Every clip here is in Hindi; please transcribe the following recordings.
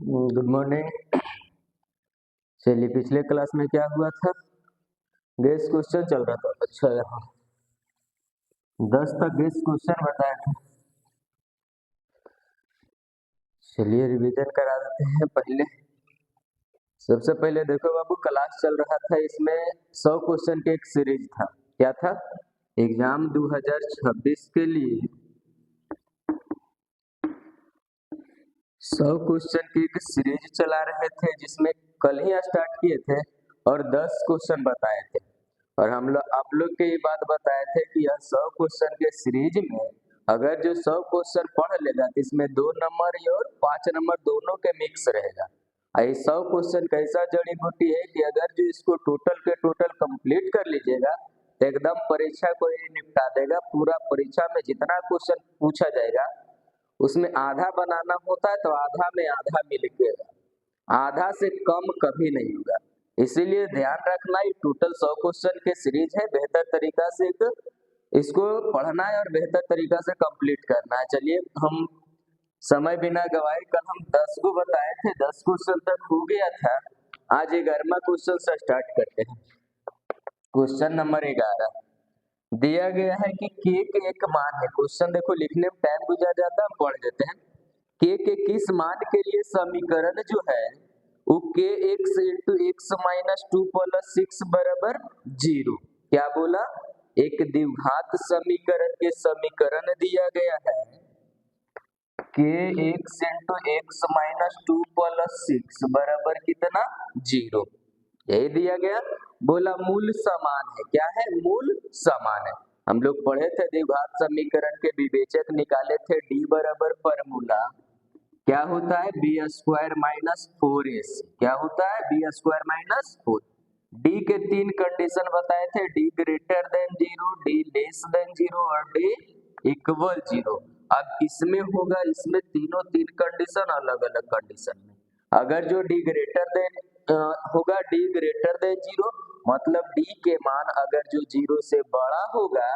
Good morning. चलिए, पिछले क्लास में क्या हुआ था? गेस क्वेश्चन चल रहा था। अच्छा, यहाँ 10 तक गेस क्वेश्चन बताए थे। चलिए रिवीजन करा देते हैं। सबसे पहले देखो बाबू, क्लास चल रहा था, इसमें 100 क्वेश्चन के एक सीरीज था। क्या था? एग्जाम 2026 के लिए 100 क्वेश्चन की एक सीरीज चला रहे थे, जिसमें कल ही स्टार्ट किए थे और 10 क्वेश्चन बताए थे। और आप लोग के ये बात बताए थे कि यह 100 क्वेश्चन के सीरीज में अगर जो 100 क्वेश्चन पढ़ लेगा तो इसमें 2 नंबर और 5 नंबर दोनों के मिक्स रहेगा। ये 100 क्वेश्चन कैसा जड़ी बूटी है कि अगर जो इसको टोटल के टोटल कंप्लीट कर लीजिएगा तो एकदम परीक्षा को ही निपटा देगा। पूरा परीक्षा में जितना क्वेश्चन पूछा जाएगा उसमें आधा बनाना होता है तो आधा में आधा मिलेगा, आधा से कम कभी नहीं होगा। इसीलिए ध्यान रखना, ये टोटल 100 क्वेश्चन के सीरीज है। बेहतर तरीका से इसको पढ़ना है और बेहतर तरीका से कंप्लीट करना है। चलिए, हम समय बिना गवाए कल हम 10 को बताए थे, 10 क्वेश्चन तक हो गया था। आज 11वां क्वेश्चन से स्टार्ट करते हैं। क्वेश्चन नंबर 11 दिया गया है कि के एक मान है। क्वेश्चन देखो, लिखने में टाइम गुजर जाता है, हम पढ़ देते हैं। के किस मान के लिए समीकरण जो है वो के x into x minus 2 plus 6 बराबर 0। क्या बोला? एक द्विघात समीकरण के समीकरण दिया गया है के x into x minus 2 plus 6 बराबर कितना? 0। यही दिया गया। बोला मूल समान है। क्या है? मूल समान है। हम लोग पढ़े थे द्विघात समीकरण के विवेचक निकाले थे, डी बराबर फॉर्मूला क्या होता है? B square minus 4ac। क्या होता है? B square minus 4। डी के 3 कंडीशन बताए थे, D greater than 0, D less than 0 और डी इक्वल 0। अब इसमें होगा, इसमें तीनों 3 कंडीशन अलग अलग कंडीशन में। अगर जो डी ग्रेटर देन होगा, डी ग्रेटर देन 0 मतलब डी के मान अगर जो 0 से बड़ा होगा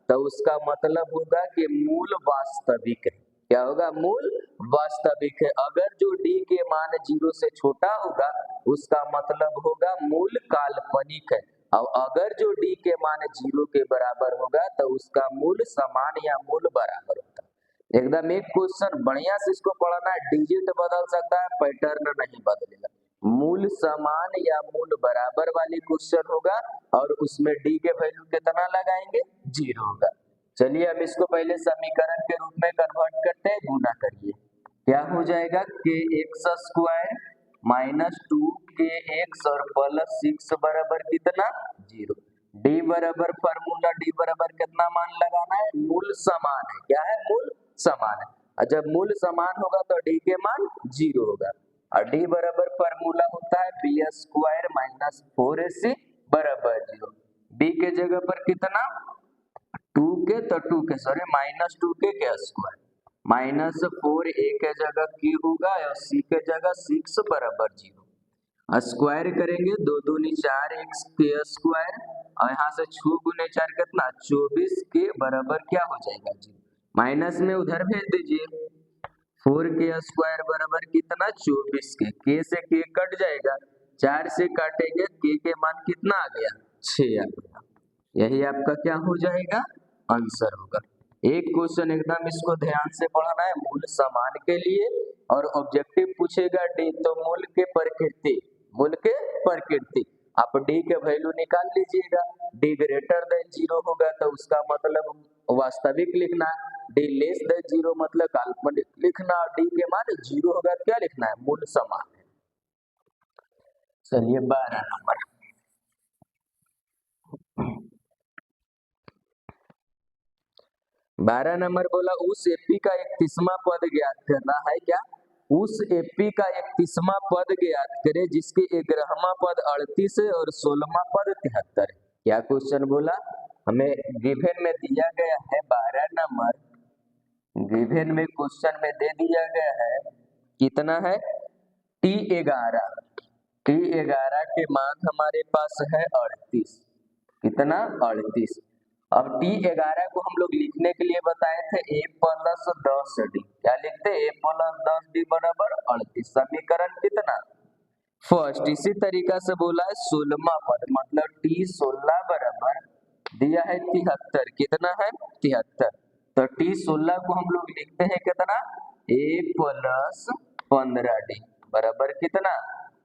तो उसका मतलब होगा कि मूल वास्तविक है। क्या होगा? मूल वास्तविक है। अगर जो डी के मान 0 से छोटा होगा उसका मतलब होगा मूल काल्पनिक है। और अगर जो डी के मान 0 के बराबर होगा तो उसका मूल समान या मूल बराबर होता है। एकदम एक क्वेश्चन बढ़िया से इसको पढ़ना है। डिजिट बदल सकता है, पैटर्न नहीं बदलेगा। मूल समान या मूल बराबर वाली क्वेश्चन होगा और उसमें डी के वैल्यू कितना लगाएंगे? 0 होगा। चलिए, अब इसको पहले समीकरण के रूप में कन्वर्ट करते हैं, गुना करिए। क्या हो जाएगा? के एक्स स्क्वायर माइनस 2 के एक्स और प्लस 6 बराबर कितना? 0। डी बराबर फॉर्मूला, डी बराबर कितना मान लगाना है? मूल समान है। क्या है? मूल समान है। और जब मूल समान होगा तो डी के मान 0 होगा। और डी बराबर फॉर्मूला होता है बी स्क्वायर माइनस 4ac बराबर 0। बी के जगह पर कितना? 2 के तो 2 के सॉरी माइनस 2 के स्क्वायर माइनस 4 ए के जगह की होगा और सी के जगह 6 बराबर 0। स्क्वायर करेंगे, 2 दूनी 4 एक्स के स्क्वायर और यहाँ से 6 गुने 4 कितना? 24 के बराबर क्या हो जाएगा? 0। माइनस में उधर भेज दीजिए। 4 के स्क्वायर बराबर कितना? 24 के से के कट जाएगा, 4 से काटेंगे के मान कितना आ गया? 6 आ गया। यही आपका क्या हो जाएगा? आंसर होगा। एक क्वेश्चन एकदम इसको ध्यान से पढ़ना है मूल समान के लिए। और ऑब्जेक्टिव पूछेगा डी तो मूल के प्रकृति, मूल के प्रकृति आप डी के वैल्यू निकाल लीजिएगा। डी ग्रेटर देन 0 होगा तो उसका मतलब वास्तविक लिखना, डी लेस देन 0 मतलब काल्पनिक लिखना, और डी के मान 0 होगा तो क्या लिखना है? मूल समान है। चलिए 12 नंबर 12 नंबर बोला उस एपी का 31वां पद ज्ञात करना है। क्या? उस एपी का 31वां पद ज्ञात करे जिसके 11वां पद 38 है और 16वां पद 73 है। क्या क्वेश्चन बोला? हमें गिवन में दिया गया है 12 नंबर, गिवन में क्वेश्चन में दे दिया गया है कितना है? T11। T11 के मान हमारे पास है 38। कितना? 38। अब T11 को हम लोग लिखने के लिए बताए थे a प्लस 10d, क्या लिखते a प्लस 10d बराबर 38। समीकरण कितना फर्स्ट। इसी तरीका से बोला है 16वां पद, मतलब T16 बराबर दिया है 73, कितना है 73, तो T16 को हम लोग लिखते हैं कितना a प्लस 15d बराबर कितना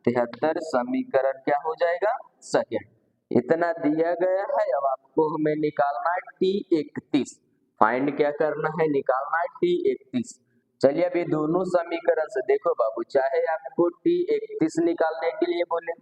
73। समीकरण क्या हो जाएगा सेकेंड। इतना दिया गया है। अब आपको हमें निकालना है T31, फाइंड क्या करना है निकालना है T31। चलिए अभी दोनों समीकरण से देखो बाबू, चाहे आपको T31 निकालने के लिए बोले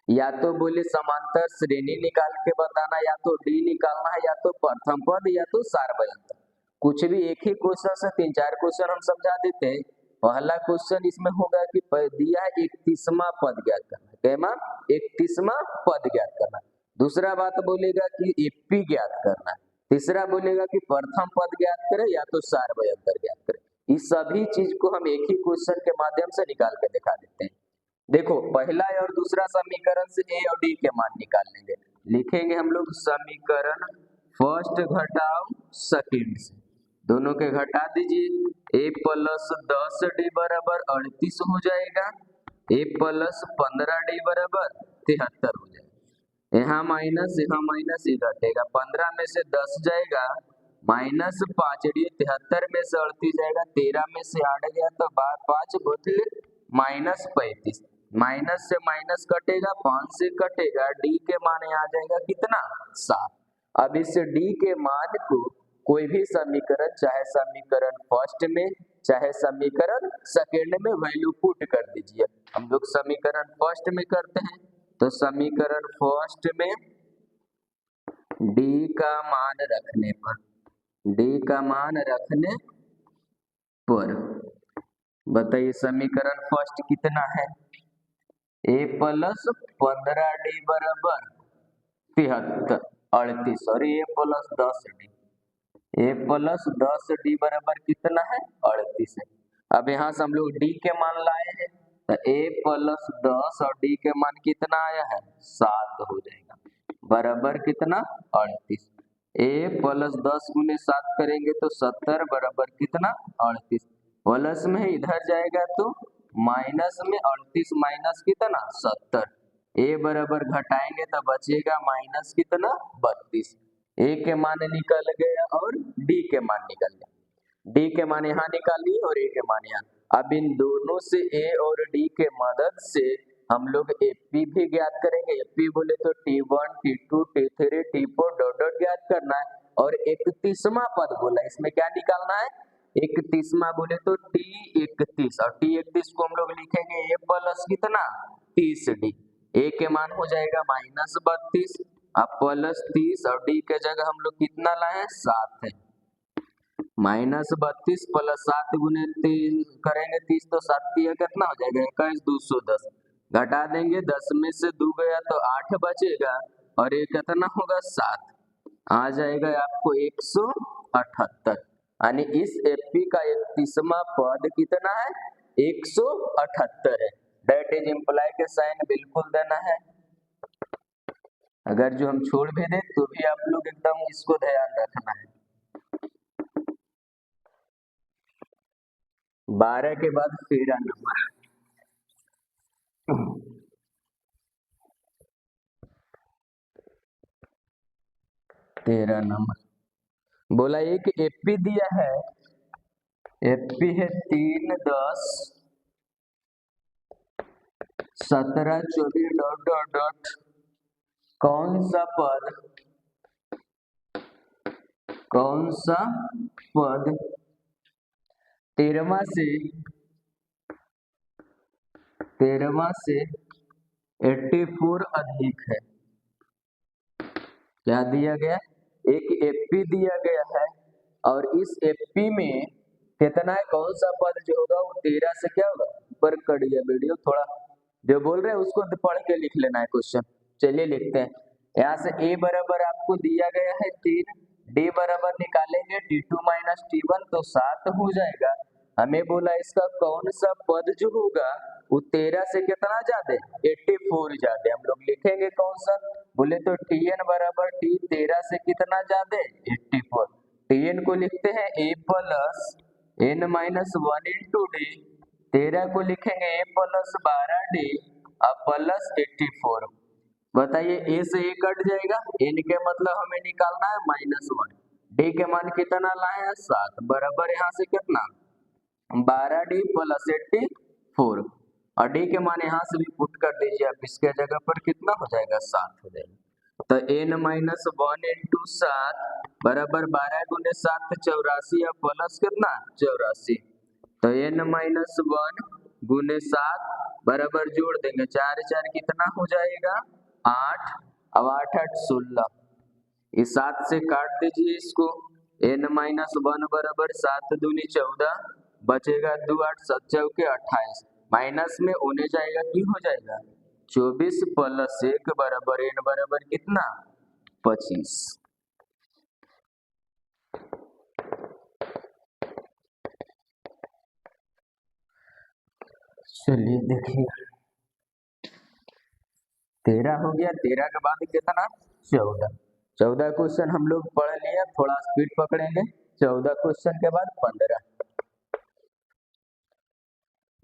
या तो बोले समांतर श्रेणी निकाल के बताना, या तो डी निकालना है, या तो प्रथम पद, या तो सार्वयंत्र, कुछ भी एक ही क्वेश्चन से 3-4 क्वेश्चन हम समझा देते हैं। पहला क्वेश्चन इसमें होगा कि दिया है 31वां पद ज्ञात करना, कैमा 31वां पद ज्ञात करना। दूसरा बात बोलेगा कि एपी ज्ञात करना। तीसरा बोलेगा कि प्रथम पद ज्ञात करे या तो सार्वयंत्र ज्ञात करे। इस सभी चीज को हम एक ही क्वेश्चन के माध्यम से निकाल के दिखा देते हैं। देखो पहला और दूसरा समीकरण से ए और डी के मान निकाल लेंगे। लिखेंगे हम लोग समीकरण फर्स्ट घटाओ सेकंड से, दोनों के घटा दीजिए। ए प्लस 10d बराबर 38 हो जाएगा, ए प्लस 15d बराबर 73 हो जाएगा। यहाँ माइनस ये घटेगा, 15 में से 10 जाएगा, माइनस 5d, 73 में से 38 जाएगा, 13 में से 8 गया तो 5 बोतले माइनस 35, माइनस से माइनस कटेगा, 5 से कटेगा, डी के मान आ जाएगा कितना 7। अब इस डी के मान को कोई भी समीकरण, चाहे समीकरण फर्स्ट में चाहे समीकरण सेकेंड में वैल्यू पुट कर दीजिए। हम लोग समीकरण फर्स्ट में करते हैं, तो समीकरण फर्स्ट में डी का मान रखने पर, डी का मान रखने पर बताइए समीकरण फर्स्ट कितना है a प्लस 15d बराबर 38 और a plus 10d, a plus 10d बराबर कितना है 38 है। अब यहाँ से हम लोग d के मान लाए हैं, तो a प्लस 10 और d के मान कितना आया है 7 हो जाएगा, बराबर कितना 38। a प्लस 10 गुने 7 करेंगे तो 70 बराबर कितना 38, प्लस में इधर जाएगा तो माइनस में 38 माइनस कितना 70, a बराबर घटाएंगे तो बचेगा माइनस कितना 32। a के मान निकल गया और d के मान निकल गया, d के मान यहाँ निकालिए और a के मान यहाँ। अब इन दोनों से a और d के मदद से हम लोग एपी भी ज्ञात करेंगे। एपी बोले तो T1 T2 T3 T4 dot dot ज्ञात करना है, और 31वां पद बोला, इसमें क्या निकालना है 31वां बोले तो T31, और T31 को हम लोग लिखेंगे a प्लस कितना 30d, a के मान हो जाएगा माइनस 32 अब प्लस 30, और d के जगह हम लोग कितना लाए 7 है, माइनस 32 प्लस 7 गुने 3 करेंगे 30 तो 7 कितना हो जाएगा 21 210, घटा देंगे 10 में से 2 गया तो 8 बचेगा, और ये कितना होगा 7, आ जाएगा आपको 178। यानी इस एपी का 31वां पद कितना है 178 है। दैट इज इम्प्लाई के साइन बिल्कुल देना है, अगर जो हम छोड़ भी दें तो भी आप लोग एकदम इसको ध्यान रखना है। 12 के बाद 13 नंबर, 13 नंबर बोला एक एपी दिया है, एपी है 3 10 17 24 डॉट डॉट डॉट, कौन सा पद 13वां से 84 अधिक है। क्या दिया गया एक एपी दिया गया है, और इस एपी में कितना है कौन सा पद जो होगा वो 13 से क्या होगा ऊपर कट गया, वीडियो थोड़ा जो बोल रहे हैं उसको पढ़ के लिख लेना है क्वेश्चन। चलिए लिखते हैं, यहाँ से a बराबर आपको दिया गया है 3, d बराबर निकालेंगे t2 माइनस t1 तो 7 हो जाएगा। हमें बोला इसका कौन सा पद जो होगा वो 13 से कितना ज्यादा 84 ज्यादा, हम लोग लिखेंगे कौन सा बोले तो Tn बराबर T 13 से कितना ज्यादा 84। Tn को लिखते हैं a plus n minus 1 into D, 13 को लिखेंगे a प्लस 12d और प्लस 84। बताइए a से a कट जाएगा, n के मतलब हमें निकालना है -1, d के मान कितना लाए हैं 7, बराबर यहाँ से कितना 12d प्लस 84, और डी के मान यहाँ से भी पुट कर दीजिए आप, इसके जगह पर कितना हो जाएगा 7 हो जाएगा। तो n माइनस 1 इंटू 7 बराबर 12 गुने 7 84 और प्लस कितना 84। तो n माइनस 1 गुने 7 बराबर जोड़ देंगे 4 4 कितना हो जाएगा 8, अब 8 8 16, इस 7 से काट दीजिए इसको, n माइनस 1 बराबर 7 दूनी 14, बचेगा 2 8 7 चौके 28, माइनस में होने जाएगा की हो जाएगा 24 प्लस 1 बराबर n बराबर कितना 25। चलिए देखिए 13 हो गया, 13 के बाद कितना 14, 14 क्वेश्चन हम लोग पढ़ लिए, थोड़ा स्पीड पकड़ेंगे। 14 क्वेश्चन के बाद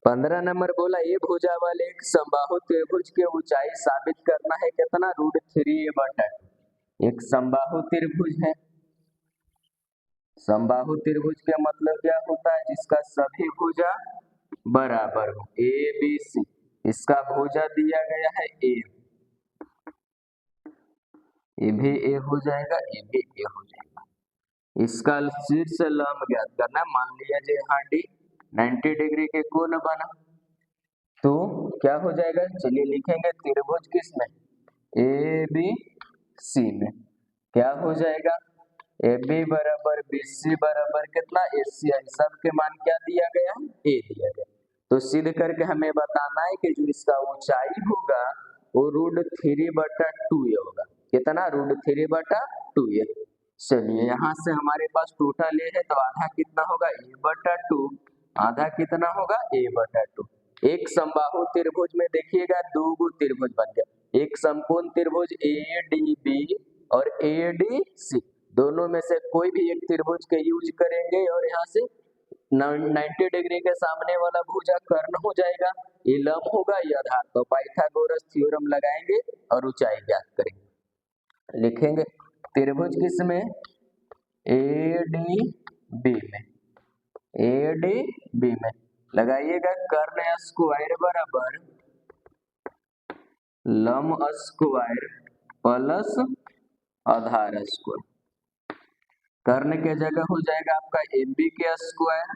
15 नंबर बोला ए भुजा वाले एक समबाहु त्रिभुज की ऊंचाई साबित करना है कितना √3a/2। एक समबाहु त्रिभुज है, समबाहु त्रिभुज का मतलब क्या होता है जिसका सभी भुजा बराबर हो, ए बी सी, इसका भुजा दिया गया है ए, ये भी ए हो जाएगा, ये भी ए हो जाएगा। इसका शीर्ष लंब ज्ञात करना, मान लिया जो यहाँ डी 90 डिग्री के कोण बना, तो क्या हो जाएगा, चलिए लिखेंगे त्रिभुज किस में ए बी सी में, क्या हो जाएगा ए बी बराबर बी सी बराबर कितना AC, सब के मान क्या दिया गया ए दिया गया। तो सिद्ध करके हमें बताना है कि जो इसका ऊंचाई होगा वो √3/2 होगा, कितना √3/2। चलिए यहाँ से हमारे पास टोटल ए है, तो आधा कितना होगा a/2, आधा कितना होगा a/2। एक समबाहु त्रिभुज में देखिएगा दो गो त्रिभुज बन गया, एक समकोण त्रिभुज ADB और ADC, दोनों में से कोई भी एक त्रिभुज के यूज करेंगे और यहाँ से 90 डिग्री के सामने वाला भुजा कर्ण हो जाएगा, ये लंब होगा ये आधार, तो पाइथागोरस थ्योरम लगाएंगे और ऊंचाई ज्ञात करेंगे। लिखेंगे त्रिभुज किस में ADB में, ADB में लगाइएगा कर्ण स्क्वायर बराबर लंब स्क्वायर प्लस आधार स्क्वायर, कर्ण के जगह हो जाएगा आपका AB के स्क्वायर,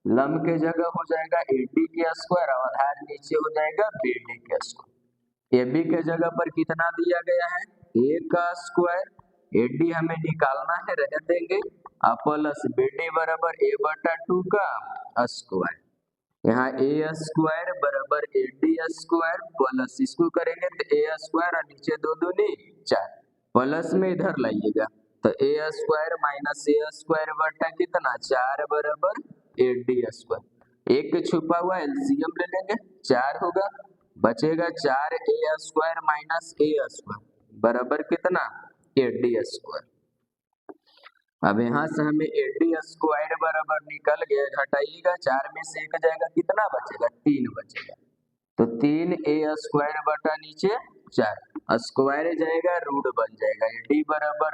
लंब के जगह हो जाएगा AD के स्क्वायर और आधार नीचे हो जाएगा BD के स्क्वायर। AB के जगह पर कितना दिया गया है A का स्क्वायर, AD हमें निकालना है रह देंगे, प्लस BD बराबर a/2 का स्क्वायर, यहाँ a स्क्वायर बराबर AD स्क्वायर प्लस इसको करेंगे तो a स्क्वायर और नीचे 2 दूनी 4, प्लस में इधर लाइएगा तो a square minus a square बटा कितना 4 बराबर AD स्क्वायर, एक छुपा हुआ एलसीएम ले लेंगे 4 होगा, बचेगा 4a square minus a square बराबर कितना AD स्क्वायर। अब यहाँ से हमें AD स्क्वायर बराबर निकल गया, घटाइएगा 4 में से 1 जाएगा, कितना बचेगा 3 बचेगा, तो 3a स्क्वायर बटा नीचे 4 स्क्वायर जाएगा रूट बन जाएगा, AD बराबर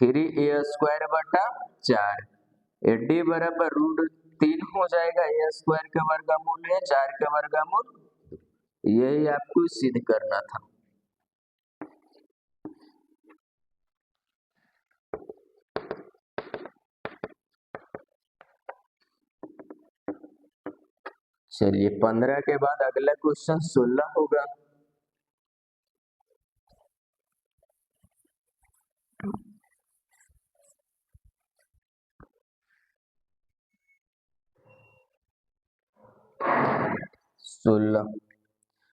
√3a स्क्वायर बटा 4, AD बराबर √3 हो जाएगा, a स्क्वायर का वर्गमूल है 4 का वर्गमूल, यही आपको सिद्ध करना था। चलिए 15 के बाद अगला क्वेश्चन 16 होगा।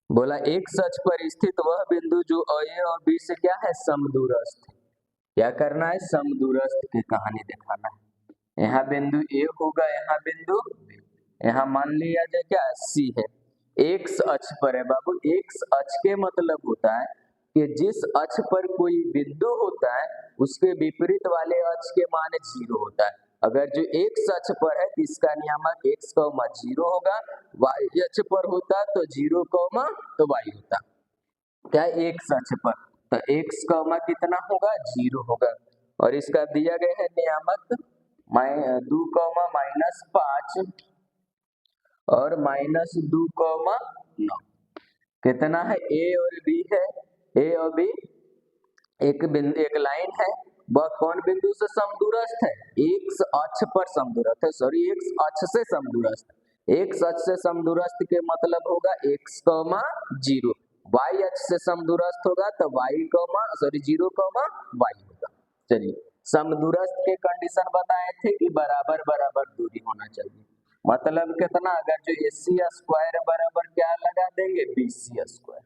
बोला एक सच पर स्थित वह बिंदु जो A और B से क्या है समदूरस्थ, क्या करना है समदूरस्थ की कहानी दिखाना है। यहाँ बिंदु A होगा, यहाँ बिंदु B, यहाँ मान लिया जाए क्या C है, एक्स अक्ष पर है बाबू, एक्स अक्ष के मतलब होता है कि जिस अक्ष पर कोई बिंदु होता है उसके विपरीत वाले अक्ष के मान 0 होता है। अगर जो x अक्ष पर है तो इसका नियामक x, 0 होगा, y अक्ष पर होता तो 0, तो y होता। क्या x अक्ष पर, तो x, कितना होगा 0 होगा। और इसका दिया गया है नियामक 2, -5 और -2, 9। कितना है, a और b है, a और b एक लाइन है, वह कौन बिंदु से समदूरस्थ है, x अक्ष पर समदूरस्थ है, सॉरी x अक्ष से समदूरस्थ। x अक्ष से समदूरस्थ के मतलब होगा x, 0, y अक्ष से समदूरस्थ होगा तो y, 0, y होगा। चलिए, समदूरस्थ के कंडीशन बताए थे कि बराबर बराबर दूरी होना चाहिए। मतलब कितना, अगर जो AC स्क्वायर बराबर क्या लगा देंगे, BC स्क्वायर,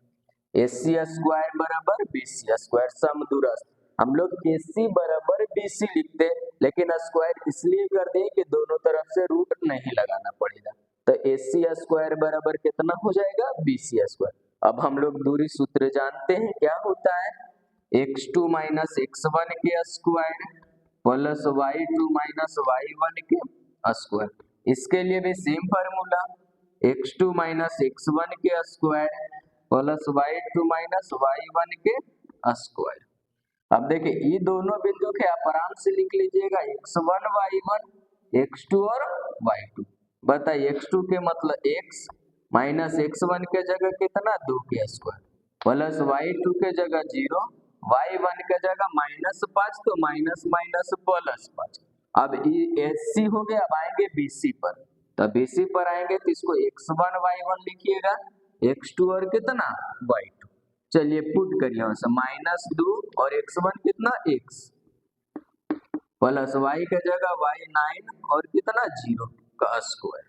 AC स्क्वायर बराबर BC स्क्वायर समदूरस्थ। हम लोग AC बराबर BC लिखते, लेकिन स्क्वायर इसलिए कर दें कि दोनों तरफ से रूट नहीं लगाना पड़ेगा। तो AC स्क्वायर बराबर कितना हो जाएगा, BC स्क्वायर। अब हम लोग दूरी सूत्र जानते हैं, क्या होता है, x2 - x1 के स्क्वायर प्लस y2 - y1 के स्क्वायर। इसके लिए भी सेम फार्मूला, x2 - x1 के स्क्वायर प्लस y2 - y1 के स्क्वायर। अब देखिए, ये दोनों बिंदु के आप आराम से लिख लीजिएगा, x1 y1, x2 और y2। बताइए, x2 के मतलब x माइनस x1 के जगह कितना, 2 के स्क्वायर, प्लस y2 के जगह 0, y1 के जगह -5, तो माइनस माइनस प्लस 5। अब ये SC हो गया, अब आएंगे BC पर, तो BC पर आएंगे तो इसको x1 y1 लिखिएगा, x2 और कितना y2। चलिए पुट करिए, -2 और x1 कितना x, प्लस y के जगह y9 और कितना 0 का स्क्वायर।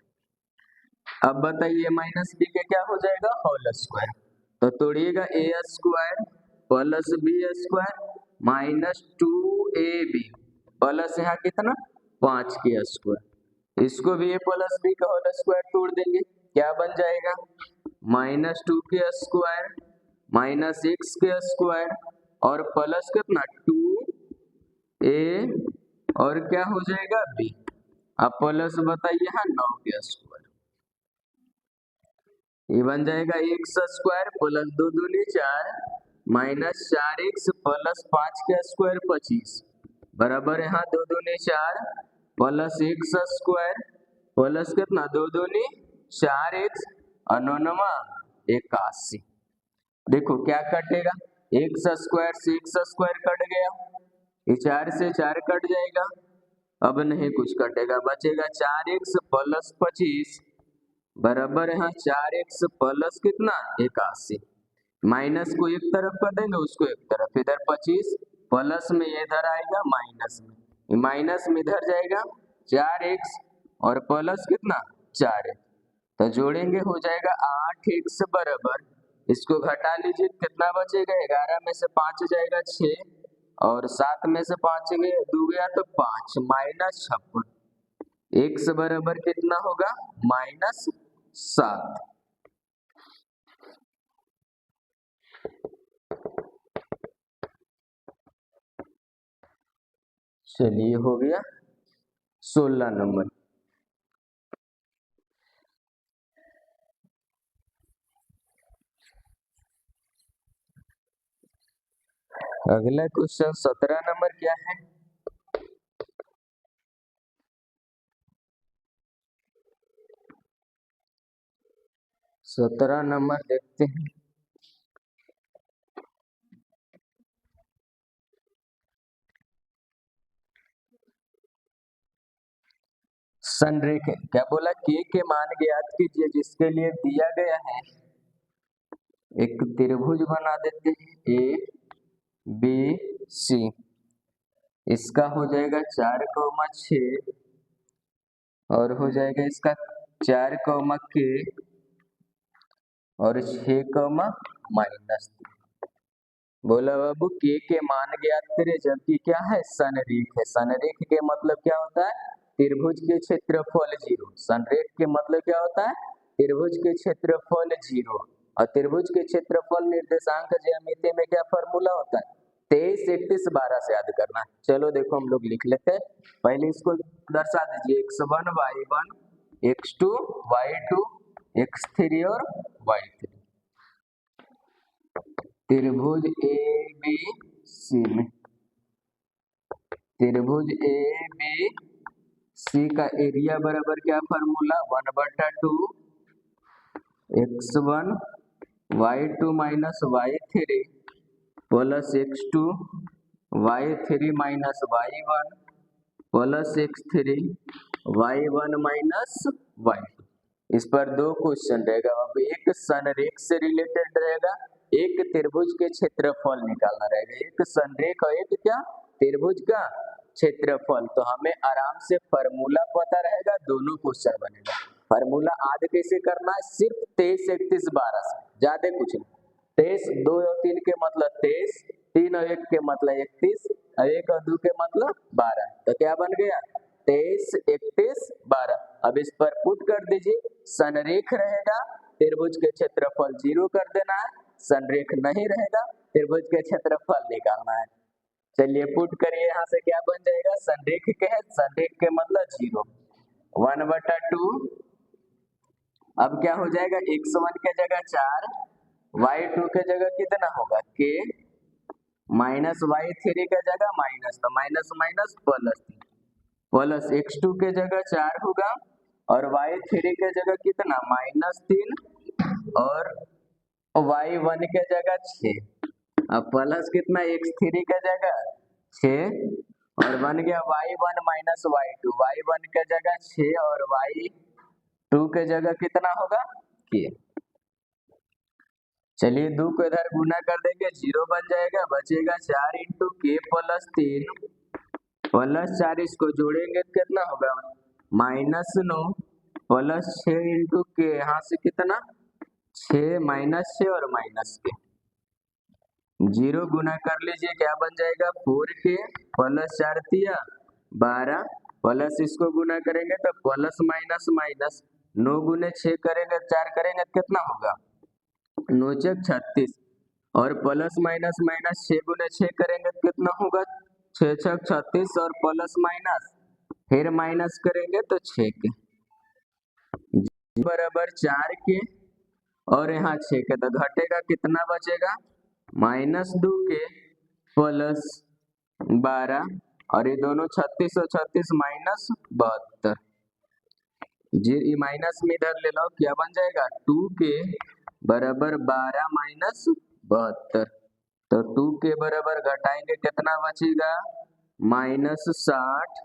अब बताइए -b के क्या हो जाएगा, होल स्क्वायर। तो तोड़िएगा, a square plus b square -2ab plus यहाँ कितना 5 के स्क्वायर। इसको भी a प्लस b का होल स्क्वायर तोड़ देंगे, क्या बन जाएगा, -2 के स्क्वायर -x के स्क्वायर और प्लस कितना 2a और क्या हो जाएगा b। अब प्लस बताइए यहाँ 9 के स्क्वायर, ये बन जाएगा x स्क्वायर प्लस 2 दूनी 4 -4x प्लस 5 के स्क्वायर 25 बराबर यहाँ 2 दूनी 4 प्लस x स्क्वायर प्लस कितना 2 दूनी 4x और 9 81। देखो क्या कटेगा, x स्क्वायर से x स्क्वायर कट गया, ये 4 से 4 कट जाएगा, अब नहीं कुछ कटेगा, बचेगा 4x प्लस 25 बराबर यहाँ 4x प्लस कितना 81। माइनस को एक तरफ कर देंगे, उसको एक तरफ, इधर 25 प्लस में इधर आएगा माइनस में, माइनस में इधर जाएगा 4x और प्लस कितना 4x, तो जोड़ेंगे हो जाएगा 8x बराबर, इसको घटा लीजिए कितना बचेगा, 11 में से 5 जाएगा 6 और 7 में से 5 दो गया तो 5 -56। x बराबर कितना होगा -7। चलिए हो गया 16 नंबर। अगला क्वेश्चन 17 नंबर क्या है, सत्रह नंबर देखते हैं। संरेख क्या बोला, के मान ज्ञात कीजिए जिसके लिए दिया गया है, एक त्रिभुज बना देते हैं ABC, इसका हो जाएगा 4, 6 और हो जाएगा इसका 4, K और 6, -3। बोला बाबू के मान ज्ञात करें, जबकि क्या है संरेख है। संरेख के मतलब क्या होता है, त्रिभुज के क्षेत्रफल 0। संरेख के मतलब क्या होता है, त्रिभुज के क्षेत्रफल 0 और त्रिभुज के क्षेत्रफल निर्देशांक ज्यामिति में क्या फॉर्मूला होता है? 23, 31, 12 से याद करना है। चलो देखो हम लोग लिख लेते हैं। पहले इसको दर्शा दीजिए, x1 y1 x2 y2 x3 और y3। त्रिभुज ए बी सी में त्रिभुज ए बी सी का एरिया बराबर क्या formula? 1/2 x1 y2 minus y3 plus x2 y3 minus y1 plus x3 y1 minus y2। इस पर दो क्वेश्चन रहेगा। अब एक संरेख से रिलेटेड रहेगा, एक त्रिभुज के क्षेत्रफल निकालना रहेगा। एक संरेख और एक क्या? त्रिभुज का क्षेत्रफल। तो हमें आराम से फॉर्मूला पता रहेगा, दोनों क्वेश्चन बनेगा। फॉर्मूला आद कैसे करना है? सिर्फ 23, 31, 12 से, ज्यादा कुछ नहीं। 23, 2 और 3 के मतलब 23, 3 और 1 के मतलब 31 और 1 और 2 के मतलब 12। तो क्या बन गया? 23, 31, 12। अब इस पर पुट कर दीजिए। संरेख रहेगा, त्रिभुज के क्षेत्रफल 0 कर देना है। संरेख नहीं रहेगा, त्रिभुज के क्षेत्रफल निकालना है। चलिए पुट करिए, यहाँ से क्या बन जाएगा? संरेख के है, संरेख के मतलब 0, 1/2। अब क्या हो जाएगा? x1 के जगह 4, y2 के जगह कितना होगा? k, माइनस y3 के जगह माइनस, तो minus minus plus, plus x2 के जगह 4 होगा और y3 के जगह कितना? -3 और y1 के जगह 6। अब प्लस कितना? x3 के जगह 6 और बन गया y1 माइनस y2। y1 के जगह 6 और y2 के जगह कितना होगा? k। चलिए 2 को इधर गुना कर देंगे, 0 बन जाएगा, बचेगा 4 इंटू k प्लस 3 प्लस 4, इसको जोड़ेंगे तो कितना होगा? -9 प्लस 6 इंटू के, यहाँ से कितना? 6 माइनस 6 और माइनस के, 0 गुना कर लीजिए, क्या बन जाएगा? 4k प्लस 4 दिया 12 प्लस इसको गुना करेंगे तो प्लस माइनस माइनस, 9 गुने 6 करेंगे, 4 करेंगे तो कितना होगा? 9 चक 36 और प्लस माइनस माइनस 6 गुने 6 करेंगे तो कितना होगा? 6 छक 36 और प्लस माइनस फिर माइनस करेंगे तो 6 के बराबर 4 के और यहाँ 6 के, तो घटेगा कितना बचेगा? -2 के प्लस 12 और ये दोनों 36 और 36 माइनस 72। जी माइनस में इधर ले लो, क्या बन जाएगा? 2 के बराबर 12 माइनस 72। तो 2 के बराबर घटाएंगे कितना बचेगा? -60